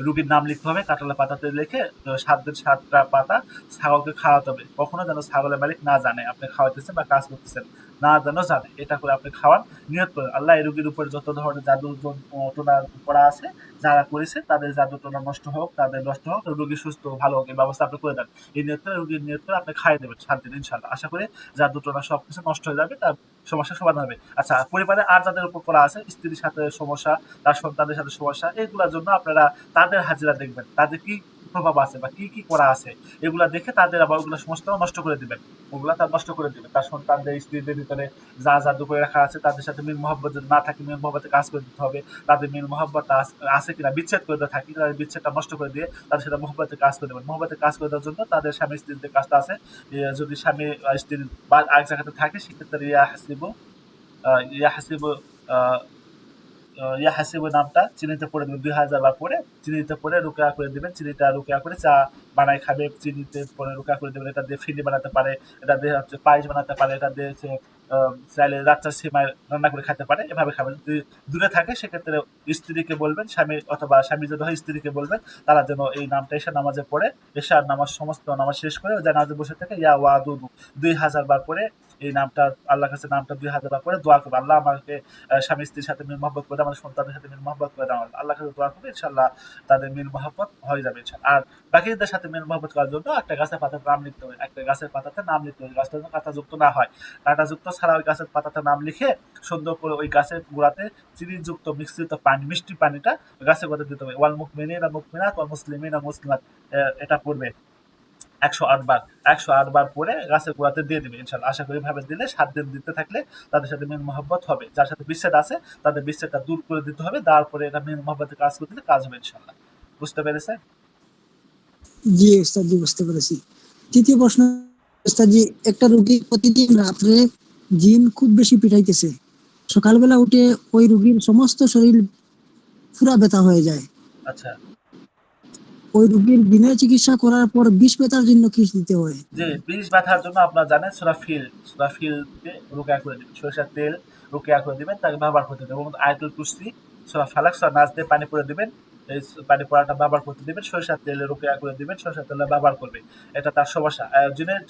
রুগীর নাম লিখতে হবে কাঁঠালের পাতাতে লিখে ৭ দিন ৭টা পাতা ছাগলকে খাওয়াতে হবে। কখনো যেন ছাগলের মালিক না জানে আপনি খাওয়াইতেছেন বা কাজ করতেছেন। না যেন জানে। এটা করে আপনি খাওয়ান। নিয়ত করেন আল্লাহ এই রোগীর উপরে যত ধরনের জাদু টোনা করা আছে, যারা করেছে তাদের জাদু টোনা নষ্ট হোক, তাদের নষ্ট হোক, রোগী সুস্থ ভালো হোক এই ব্যবস্থা আপনি করে দেন। এই নিয়ত করে রোগীর নিয়ত করে আপনি খাইয়ে দেবেন ৭ দিন ইনশাআল্লাহ। আশা করি জাদু টোনা সবকিছু নষ্ট হয়ে যাবে। তার সমস্যার সমাধান হবে। আচ্ছা, পরিবারে আর যাদের উপর করা আছে, স্ত্রীর সাথে সমস্যা, তার সন্তানের সাথে সমস্যা, এগুলোর জন্য আপনারা তাদের হাজিরা দেখবেন। তাদের কি প্রভাব আছে বা কি, কি করা আছে এগুলা দেখে তাদের আবার ওগুলো সমস্ত নষ্ট করে দিবেন। ওগুলা তার নষ্ট করে দিবেন। তার সন্তানদের, স্ত্রীদের ভিতরে যা জাদু করে রাখা আছে তাদের সাথে মিল মহব্বত যদি না থাকে মিল মহব্বতে কাজ করে দিতে হবে। তাদের মিল মহব্বত আছে কিনা বিচ্ছেদ করে দেওয়া থাকে তাদের বিচ্ছেদটা নষ্ট করে দিয়ে তাদের সাথে মহব্বতে কাজ করে দেবেন। মহব্বতে কাজ করে দেওয়ার জন্য তাদের স্বামী স্ত্রীর যে কাজটা আছে, যদি স্বামী স্ত্রী বা আরেক জায়গাতে থাকে সেক্ষেত্রে ইয়া হাসিবু আহ ইয়া হাসিবু নামটা চিনিতে পড়ে দিবেন ২০০০ বার পরে চিনিতে পড়ে রুকিয়া করে দিবেন। চিনিটা রুকিয়া করে চা বানায় খাবে, চিনিতে পরে রুকিয়া করে দিবেন। এটা দিয়ে ফিরনি বানাতে পারে, এটা দিয়ে হচ্ছে পায়েস বানাতে পারে, এটা দিয়ে হচ্ছে চাইলে রাচ্চার সেমাই রান্না করে খেতে পারে। এভাবে খাবেন। যদি দূরে থাকে সেক্ষেত্রে স্ত্রীকে বলবেন, স্বামী অথবা স্বামী যদি হয় স্ত্রীকে বলবেন তারা যেন এই নামটা এশার নামাজে পড়ে, এশার নামাজ সমস্ত নামাজ শেষ করে জানাজে বসে থেকে ইয়া ওয়াদুদু ২০০০ বার পরে এই নামটা আল্লাহর কাছে নামটা ২০০০ বার পরে দোয়া করবে। আল্লাহ আমাকে স্বামী স্ত্রীর সাথে মিল মহব্বত করে দাও, আমাদের সন্তানের সাথে মিল মহব্বত করে দাও। আল্লাহর কাছে দোয়া করবে ইনশাআল্লাহ তাদের মিল মহব্বত হয়ে যাবে ইনশাআল্লাহ। আর বাকিদের সাথে মিল মহব্বত করার জন্য একটা গাছের পাতাতে নাম লিখতে হবে। একটা গাছের পাতাতে নাম লিখতে হবে। গাছটা যেন কাঁটাযুক্ত না হয়। কাঁটাযুক্ত ছাড়া ওই গাছের পাতাতে নাম লিখে সুন্দর করে ওই গাছের গোড়াতে চিনিযুক্ত মিশ্রিত পানি, মিষ্টি পানিটা গাছের গোড়াতে দিতে হবে। ওয়াল মুমিনিনা মুমিনাত ওয়াল মুসলিমিনা মুসলিমাত, এটা পড়বে ১০৮ বার। ১০৮ বার পরে গাছের গোড়াতে দিয়ে দিবে ইনশাআল্লাহ। আশা করি এভাবে দিলে ৭ দিন দিতে থাকলে তাদের সাথে মিল মহব্বত হবে। যার সাথে বিচ্ছেদ আছে তাদের বিচ্ছেদটা দূর করে দিতে হবে। তারপরে এটা মিল মহব্বতের কাজ করে দিলে কাজ হবে ইনশাআল্লাহ। বুঝতে পেরেছেন? জি ওস্তাদ জি, বুঝতে পেরেছি। তৃতীয় প্রশ্ন, ওস্তাদ জি, একটা রোগী প্রতিদিন রাত্রে জিন খুব বেশি পিটাইতেছে, সকালবেলা উঠে ওই রোগীর সমস্ত শরীর পুরা ব্যথা হয়ে যায়। আচ্ছা। ওই রোগীর দিনের চিকিৎসা করার পর বিষ ব্যথার জন্য কি দিতে হয়? জি, বিষ বাঁধার জন্য আপনারা জানেন সূরা ফিল দিয়ে রুকিয়া করে দিবেন। সরিষার তেল রুকিয়া করে দিবেন, তাকে ব্যবহার করতে দিবেন। এবং আয়াতুল কুরসি, সূরা ফালাক, সূরা নাস দিয়ে পানি পড়ে দিবেন। এই পানি পড়াটা ব্যবহার করতে দিবেন। সরিষার তেলে রুকিয়া করে দিবেন, সরিষার তেলটা ব্যবহার করবে। এটা তার সমস্যা। জিনের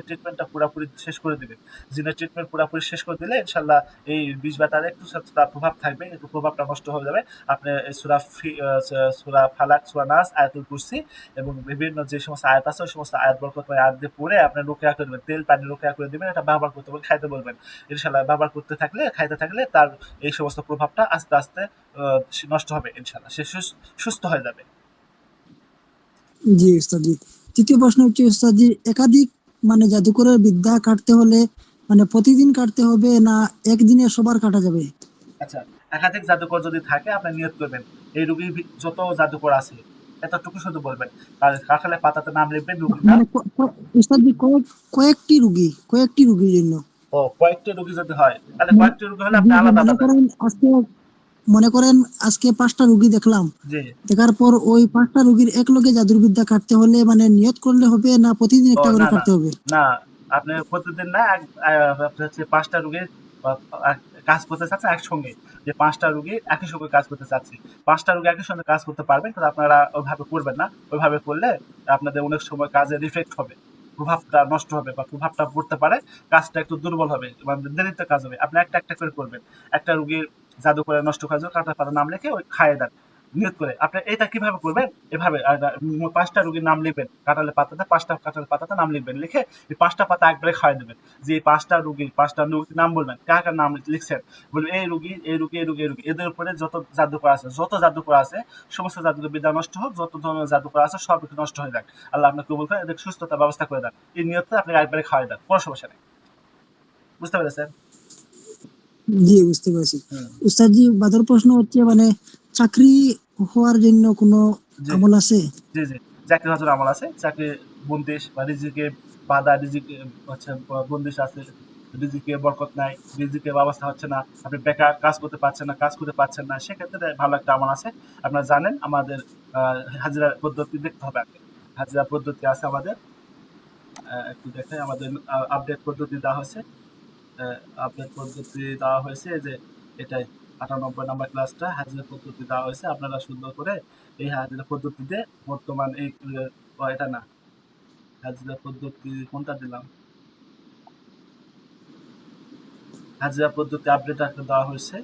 ট্রিটমেন্টটা পুরাপুরি শেষ করে দিবেন। জিনের ট্রিটমেন্ট পুরাপুরি শেষ করে দিলে ইনশাআল্লাহ এই বিষ বাতার একটু তার প্রভাব থাকবে, একটু প্রভাবটা নষ্ট হয়ে যাবে। আপনি এই সূরা ফালাক, সূরা নাস, আয়াতুল কুরসি এবং বিভিন্ন যে সমস্ত আয়াত আছে ওই সমস্ত আয়াত বরকতময় আয়াত দিয়ে পড়ে আপনি রুকিয়া করে দিবেন। তেল পানি রুকিয়া করে দিবেন। এটা ব্যবহার করতে বলবেন, খাইতে বলবেন। ইনশাআল্লাহ ব্যবহার করতে থাকলে, খাইতে থাকলে তার এই সমস্ত প্রভাবটা আস্তে, আস্তে নষ্ট হবে ইনশাআল্লাহ। সে সুস্থ হয়ে যাবে। জি ওস্তাদ জি। তৃতীয় প্রশ্ন হচ্ছে ওস্তাদ জি, একাধিক জাদুকরের বিদ্যা কাটতে হলে প্রতিদিন কাটতে হবে না একদিনে সবার কাটা যাবে? আচ্ছা, একাধিক জাদুকর যদি থাকে আপনি নিয়ত করবেন। এই রোগীর যত জাদুকর আছে এতটুকু শুধু বলবেন। আর কাঁঠালের পাতাতে নাম লিখবেন রোগীর নাম। ওস্তাদ জি, কয়েকটি রুগীর জন্য। ও কয়েকটি রোগী যদি হয় তাহলে ম- কয়েকটি রোগী হলে জি আপনি জি, আলাদা আলাদা। মনে করেন আজকে ৫টা রুগী দেখলাম, জি। দেখার পর ওই ৫টা রুগীর একলগে জাদুর বিদ্যা কাটতে হলে নিয়ত করলে হবে না প্রতিদিন ও একটা করে না, না, কাটতে হবে? না। আপনি প্রতিদিন না আপনি হচ্ছে ৫ টা রোগীর আ আ কাজ করতে চাচ্ছেন একসঙ্গে। যে ৫ টা রোগী একই সঙ্গে কাজ করতে চাচ্ছি। ৫ টা রোগী একই সঙ্গে কাজ করতে পারবেন। কিন্তু আপনারা ওইভাবে করবেন না। ওইভাবে করলে আপনাদের অনেক সময় কাজের ইফেক্ট হবে। প্রভাবটা নষ্ট হবে বা প্রভাবটা পড়তে পারে। কাজটা একটু দুর্বল হবে। দেরিতে কাজ হবে। আপনি একটা, একটা করে করবেন। একটা রোগীর জাদু করে নষ্ট করার জন্য কাঁঠাল পাতার নাম লিখে ওই খাইয়ে দেন। নিয়ত করে আপনি এটা কিভাবে করবেন, এভাবে 5টা রোগীর নাম লিখবেন, কাঁঠালের পাতাতে 5টা কাঁঠালের পাতাতে নাম লিখবেন, লিখে এই 5টা পাতা একবারে খাওয়াই দেবেন। যে এই 5টা রোগীর নাম বলবেন, কার কার নাম লিখছেন, বলবেন এই রোগী, এই রোগী, এই রোগী, এই রোগী, এদের উপরে যত জাদুকর আছে, সমস্ত জাদুকর বিদ্যা নষ্ট হোক, যত ধরনের জাদুকর আছে সব কিছু নষ্ট হয়ে যাক, আল্লাহ আপনাকে কবুল করে এদের সুস্থতার ব্যবস্থা করে দেন। এই নিয়তে আপনি একবারে খাওয়াই দেন, কোনো সমস্যা নেই। বুঝতে পেরেছেন? জি, বুঝতে পেরেছি। হুম। উস্তাদ জি, বাদর প্রশ্ন হচ্ছে মানে চাকরি হওয়ার জন্য কোনো জি আমল আছে? জি জি, চাকরি হজর আমল আছে, চাকরি বন্দিশ বা রিজিকে বাধা, রিজিকে হচ্ছে বন্দিশ আছে, রিজিকে বরকত নাই, রিজিকে ব্যবস্থা হচ্ছে না, আপনি বেকার, কাজ করতে পারছেন না, কাজ করতে পারছেন না, সেক্ষেত্রে ভালো একটা আমল আছে। আপনারা জানেন আমাদের হাজিরা পদ্ধতি দেখতে হবে আগে। হাজিরা পদ্ধতি আছে আমাদের, একটু দেখেন আমাদের আপডেট পদ্ধতি দেওয়া হয়েছে। আপডেট পদ্ধতি দেওয়া হয়েছে এই যে এটাই 98 নাম্বার ক্লাসটা হাজিরা পদ্ধতি দেওয়া হয়েছে। আপনারা সুন্দর করে এই হাজিরা পদ্ধতিতে বর্তমান এই এটা না, হাজিরা পদ্ধতি কোনটা দিলাম, হাজিরা পদ্ধতি আপডেট একটা দেওয়া হয়েছে,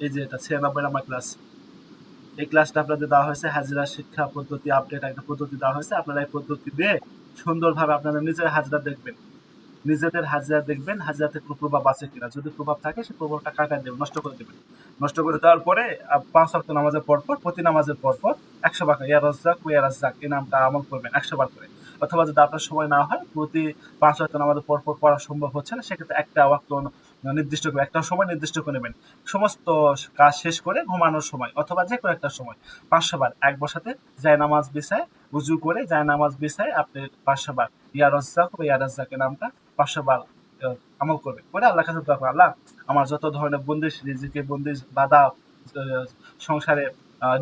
এই যে এটা 96 নাম্বার ক্লাস। এই ক্লাসটা আপনাদের দেওয়া হয়েছে, হাজিরা শিক্ষা পদ্ধতি আপডেট একটা পদ্ধতি দেওয়া হয়েছে। আপনারা এই পদ্ধতি দিয়ে সুন্দরভাবে আপনারা নিজের হাজিরা দেখবেন, নিজেদের হাজিরা দেখবেন, হাজিরাতে কোনো প্রভাব আছে কিনা, যদি প্রভাব থাকে সেই প্রভাবটা কাটায় দেবেন, নষ্ট করে দেবেন। নষ্ট করে দেওয়ার পরে 5 ওয়াক্ত নামাজের পরপর, প্রতি নামাজের পরপর 100 বার ইয়া রাজ্জাক ইয়া রাজ্জাক এই নামটা আমল করবেন 100 বার করে। অথবা যদি আপনার সময় না হয়, প্রতি 5 ওয়াক্ত নামাজের পরপর পড়া সম্ভব হচ্ছে না, সেক্ষেত্রে একটা ওয়াক্ত নির্দিষ্ট করে, একটা সময় নির্দিষ্ট করে নেবেন। সমস্ত কাজ শেষ করে ঘুমানোর সময় অথবা যে কোনো একটা সময় 500 বার এক বসাতে জায়নামাজ বিছায়, উজু করে জায়নামাজ বিছায় আপনি 500 বার ইয়া রাজ্জাক বা ইয়া রাজ্জাকের নামটা 500 বার আমল করবে, করে আল্লাহর কাছে দোয়া করবে, আল্লাহ আমার যত ধরনের বন্দিশ, রিজিকে বন্দিশ, বাধা, সংসারে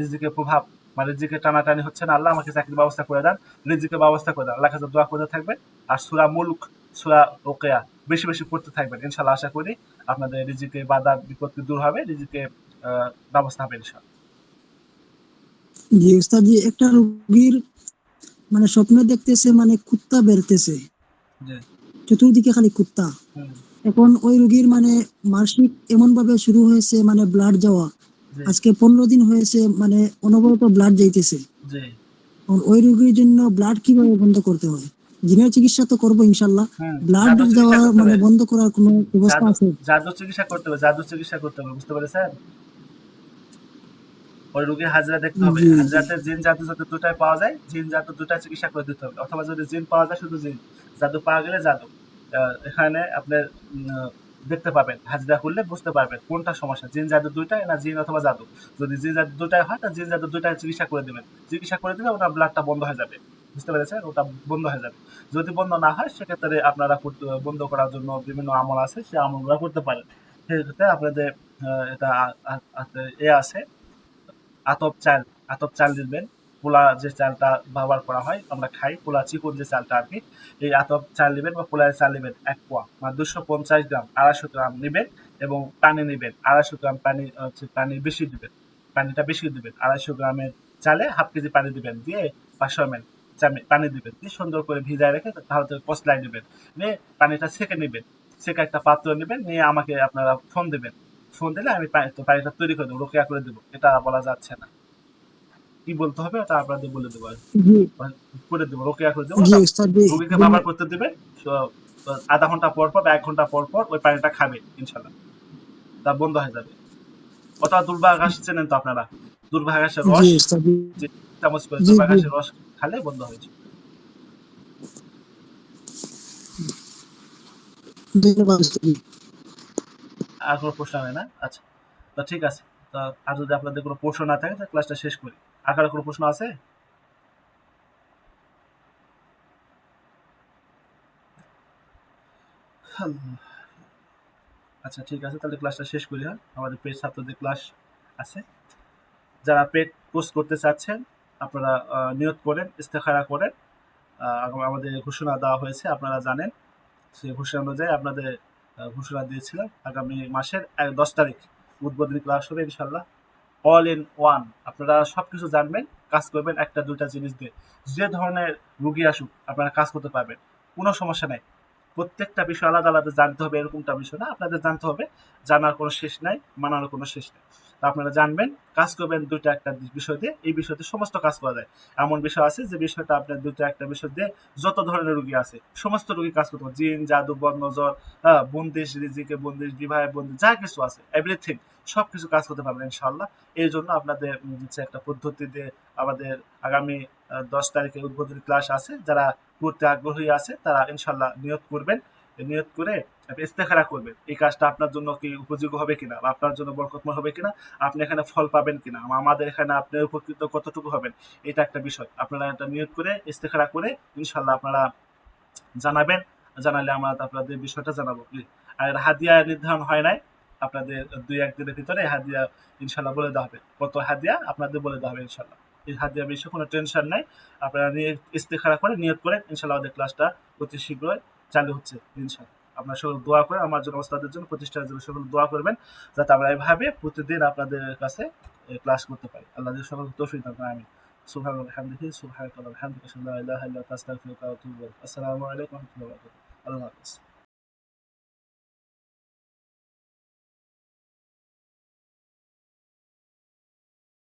রিজিকের প্রভাব মানে রিজিকের টানাটানি হচ্ছে না, আল্লাহ আমাকে চাকরির ব্যবস্থা করে দেন, রিজিকের ব্যবস্থা করে দেন, আল্লাহর কাছে দোয়া করতে থাকবেন। আর সূরা মুলক, সূরা রোকেয়া বেশি বেশি পড়তে থাকবেন, ইনশাআল্লাহ আশা করি আপনাদের রিজিকে বাধা বিপত্তি দূর হবে, রিজিকে ব্যবস্থা হবে ইনশাআল্লাহ। জি উস্তাদ জি, একটা রোগীর মানে স্বপ্নে দেখতেছে মানে কুত্তা বেরতেছে, জি চতুর্দিকে খালি কুত্তা। হুম, এখন ওই রোগীর মানে মাসিক এমন ভাবে শুরু হয়েছে মানে ব্লাড যাওয়া, জি আজকে 15 দিন হয়েছে মানে অনবরত ব্লাড যাইতেছে। জি এখন ওই রোগীর জন্য ব্লাড কিভাবে বন্ধ করতে হয়? জিনের চিকিৎসা তো করবো ইনশাল্লাহ, হুম, ব্লাড জাদু যাওয়া চিকিৎসা করতে মানে হবে, বন্ধ করার কোনো ব্যবস্থা জাদু আছে? জাদু চিকিৎসা করতে হবে, জাদু চিকিৎসা করতে হবে, বুঝতে পেরেছেন? ওই রোগীর হাজরা দেখতে হবে, জি জি হাজরাতে জিন জাদু যাতে দুটাই পাওয়া যায়, জিন জাদু দুটাই চিকিৎসা করে দিতে হবে, অথবা যদি জিন পাওয়া যায় শুধু জিন, জাদু পাওয়া গেলে জাদু। এখানে আপনার দেখতে পাবেন, হাজরা করলে বুঝতে পারবেন কোনটা সমস্যা, জিন জাদু দুইটাই না জিন অথবা জাদু। যদি জিন জাদু দুটাই হয় তা জিন জাদু দুটাই চিকিৎসা করে দেবেন, চিকিৎসা করে দিলে ওটা ব্লাডটা বন্ধ হয়ে যাবে, বুঝতে পেরেছেন, ওটা বন্ধ হয়ে যাবে। যদি বন্ধ না হয় সেক্ষেত্রে আপনারা বন্ধ করার জন্য বিভিন্ন আমল আছে, সেই আমলগুলো করতে পারেন। সেক্ষেত্রে আপনাদের এটা এ আছে, আতপ চাল, আতপ চাল দিবেন। পোলা যে চালটা ব্যবহার করা হয় আমরা খাই, পোলা চিকন যে চালটা আর কি, এই আতপ চাল নেবেন বা পোলার চাল নেবেন 1 পোয়া মানে 250 গ্রাম, 250 গ্রাম নেবেন, এবং পানি নেবেন 250 গ্রাম, পানি হচ্ছে পানি বেশি দিবেন, পানিটা বেশি দিবেন, 250 গ্রামের চালে হাফ কেজি পানি দিবেন, দিয়ে 500 ml পানি দিবেন, দিয়ে সুন্দর করে ভিজায় রেখে ভালো করে কষলায় নেবেন, নিয়ে পানিটা ছেঁকে নেবেন, ছেঁকে একটা পাত্র নেবেন, নিয়ে আমাকে আপনারা ফোন দেবেন, ফোন দিলে আমি পানিটা তৈরি করে দেবো, রোকেয়া করে দেবো, এটা বলা যাচ্ছে না, কি বলতে হবে ওটা আপনাদের বলে দেবো আর কি। জি করে দেবো, রোকেয়া করে দেবো, জি ওটা উস্তাদ জি, রোগীকে ব্যবহার করতে দেবেন। আধা ঘন্টা পর পর বা 1 ঘন্টা পর পর ওই পানিটা খাবে, ইনশাল্লাহ তা বন্ধ হয়ে যাবে। অথবা দুর্বা ঘাস চেনেন তো আপনারা, দুর্বা ঘাসের জি রস, উস্তাদ জি, যে চামচ করে জি দুর্বা জি ঘাসের রস খালে বন্ধ হয়েছে। ধন্যবাদ উস্তাদ জি। আর কোনো প্রশ্ন হয় না? আচ্ছা, তো ঠিক আছে। তো আর যদি আপনাদের কোনো প্রশ্ন না থাকে তাহলে ক্লাসটা শেষ করি। আর কারো কোনো প্রশ্ন আছে? আচ্ছা ঠিক আছে, তাহলে ক্লাসটা শেষ করি। হ্যাঁ, আমাদের পেট ছাত্রদের ক্লাস আছে। যারা পেট কোর্স করতে চাচ্ছেন আপনারা নিয়ত করেন, ইস্তেখারা করেন। আমাদের ঘোষণা দেওয়া হয়েছে, আপনারা জানেন। সেই ঘোষণা অনুযায়ী আপনাদের ঘোষণা দিয়েছিলাম আগামী মাসের 10 তারিখ উদ্বোধনী ক্লাস হবে ইনশাল্লাহ। অল ইন ওয়ান, আপনারা সবকিছু জানবেন, কাজ করবেন একটা দুইটা জিনিস দিয়ে, যে ধরনের রুগী আসুক আপনারা কাজ করতে পারবেন, কোনো সমস্যা নেই। প্রত্যেকটা বিষয় আলাদা আলাদা জানতে হবে এরকমটা বিষয় না, আপনাদের জানতে হবে, জানার কোনো শেষ নাই, মানার কোনো শেষ নেই। তা আপনারা জানবেন, কাজ করবেন ২টা একটা বিষয় দিয়ে। এই বিষয়তে সমস্ত কাজ করা যায়। এমন বিষয় আছে যে বিষয়টা আপনার ২টা একটা বিষয় দিয়ে যত ধরনের রোগী আছে সমস্ত রোগী কাজ করতে পারে। জিন, জাদু, বদ, নজর, বন্দিশ, রিজিকে বন্দিশ, বিবাহে বন্দিশ, যা কিছু আছে এভরিথিং সবকিছু কাজ করতে পারবেন ইনশাআল্লাহ। এই জন্য আপনাদের হচ্ছে একটা পদ্ধতি দিয়ে আমাদের আগামী ১০ তারিখে উদ্বোধনী ক্লাস আছে। যারা করতে আগ্রহী আছে তারা ইনশাআল্লাহ নিয়ত করবেন। নিয়ত করে ইস্তেখারা করবেন। এই কাজটা আপনার জন্য কি উপযোগী হবে কিনা বা আপনার জন্য বরকতময় হবে কিনা, আপনি এখানে ফল পাবেন কিনা, আমাদের এখানে আপনি উপকৃত কতটুকু হবেন, এটা একটা বিষয়। আপনারা এটা নিয়ত করে ইস্তেখারা করে ইনশাআল্লাহ আপনারা জানাবেন। জানালে আমরা আপনাদের বিষয়টা জানাবো। আর হাদিয়া নির্ধারণ হয় নাই। আপনাদের ২-১ দিনের ভিতরে হাদিয়া ইনশাআল্লাহ বলে দেওয়া হবে। কত হাদিয়া আপনাদের বলে দেওয়া হবে ইনশাআল্লাহ। এই হাদিয়া বিষয়ে কোনো টেনশন নাই। আপনারা ইস্তেখারা করে নিয়ত করেন। ইনশাআল্লাহ আমাদের ক্লাসটা অতি শীঘ্রই চালু হচ্ছে ইনশাআল্লাহ। আপনারা সকলে দোয়া করেন আমার জন্য, ওস্তাদের জন্য, প্রতিষ্ঠানের জন্য সকলে দোয়া করবেন যাতে আমরা এভাবে প্রতিদিন আপনাদের কাছে ক্লাস করতে পারি। আল্লাহ যে সকল তৌফিক দান করেন। আমিন। সুবহান বিহামদিহি সুবহানাকাল্লাহু ওয়া বিহামদিকা আশহাদু আল্লা ইলাহা ইল্লা আনতা আস্তাগফিরুকা ওয়া আতুবু ইলাইক। আসসালামু আলাইকুম ওয়া রাহমাতুল্লাহি ওয়া বারাকাতুহু। আল্লাহ হাফেজ।